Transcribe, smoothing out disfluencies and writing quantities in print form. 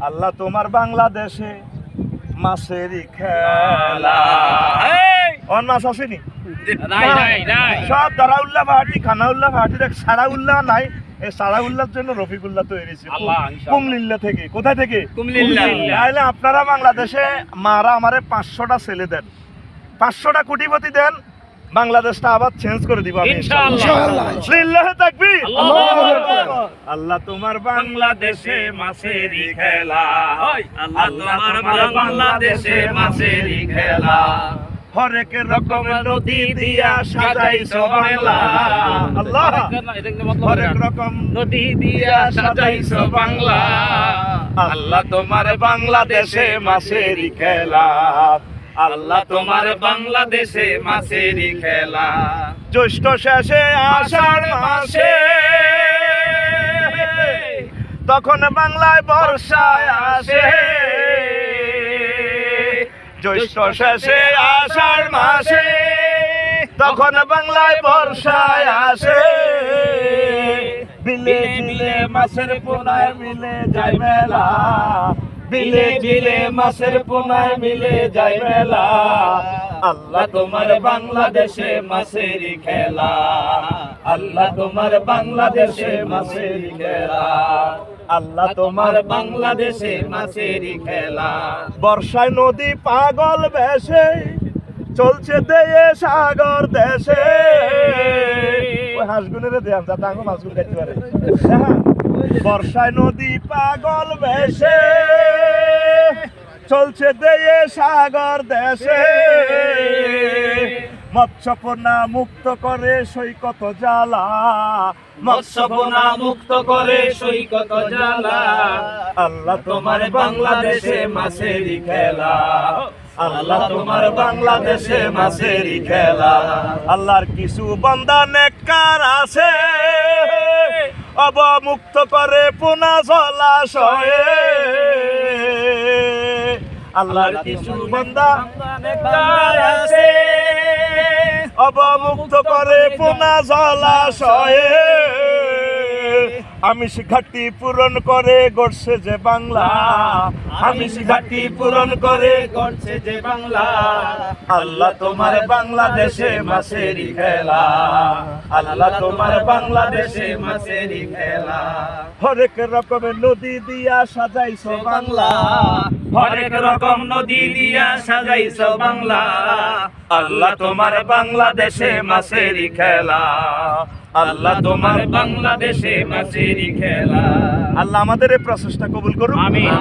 আল্লাহ তোমার বাংলাদেশে মাছেরই খেলা। অন মাছ আসেনি সব দারাউল্লাহ পাহাড়ি খানাউল্লাহ পাহাড়ি দেখ সারাউল্লাহ নাই। এই সারাউল্লাহর জন্য রফিকুল্লাহ তৈরি হয়েছে কুমলিল্লা থেকে। কোথায় থেকে? তাহলে আপনারা বাংলাদেশে মারা আমারে 500টা ছেলে দেন, 500টা কোটিপতি দেন, বাংলাদেশটা আবার চেঞ্জ করে দিব আমি ইনশাআল্লাহ। লিল্লাহি তাকবীর, আল্লাহু আকবার। আল্লাহ তোমার বাংলাদেশে মাছেরই খেলা, আল্লাহ তোমার বাংলাদেশে মাছেরই খেলা। হরেক রকম নদী দিয়া সাজাইছো বাংলা, আল্লাহ হরেক রকম নদী দিয়া সাজাইছো বাংলা। আল্লাহ তোমার বাংলাদেশে মাছেরই খেলা, আল্লাহ তোমার বাংলাদেশে মাছেরই খেলা। জ্যৈষ্ঠ শেষে আষাঢ় মাসে তখন বাংলায় বর্ষায় আসে। জ্যৈষ্ঠ শেষে আষাঢ় মাসে তখন বাংলায় বর্ষায় আসে। বিলে বিলে মাছের পোনায় মিলে যায় মেলা, বিলে বিলে মাছের পোনায় মিলে যায় মেলা। আল্লাহ তোমার বাংলাদেশে মাছেরই খেলা, আল্লাহ তোমার বাংলাদেশে মাছেরই খেলা, আল্লাহ তোমার বাংলাদেশে মাছেরই খেলা। বর্ষায় নদী পাগল বেশে চলছে দেয়ে সাগর দেশে। ওই হাঁসগুলোরে দেন যাতে আঙুল মাছগুলো দেখতে পারে। বর্ষায় নদী পাগল বেশে চলছে দেয়ে সাগর দেশে। মৎস্যপনা মুক্ত করে সৈকত জ্বালা, মৎস্যপনা মুক্ত করে সৈকত জ্বালা। আল্লাহ তোমার বাংলাদেশে মাছেরই খেলা, আল্লাহ তোমার বাংলাদেশে মাছেরই খেলা। আল্লাহর কিছু বান্দা নেককার আছে অবমুক্ত করে পোনা জলাশয়ে। আল্লাহর কিছু বান্দা নেককার আছে অবমুক্ত করে পোনা জলাশয়ে। আমিষ ঘাটতি পূরণ করে গড়ছে যে বাংলা, আমিষ ঘাটতি পূরণ করে গড়ছে যে বাংলা। আল্লাহ তোমার বাংলাদেশে মাছেরই খেলা, আল্লাহ তোমার বাংলাদেশে মাছেরই খেলা। হরেক রকমের নদী দিয়া সাজাইছো বাংলা, হরেক রকম নদী দিয়া সাজাইছো বাংলা। আল্লাহ তোমার বাংলাদেশে মাছেরই খেলা, আল্লাহ তোমার বাংলাদেশে মাছেরই খেলা। আল্লাহ আমাদের এই প্রচেষ্টা কবুল করুন, আমিন।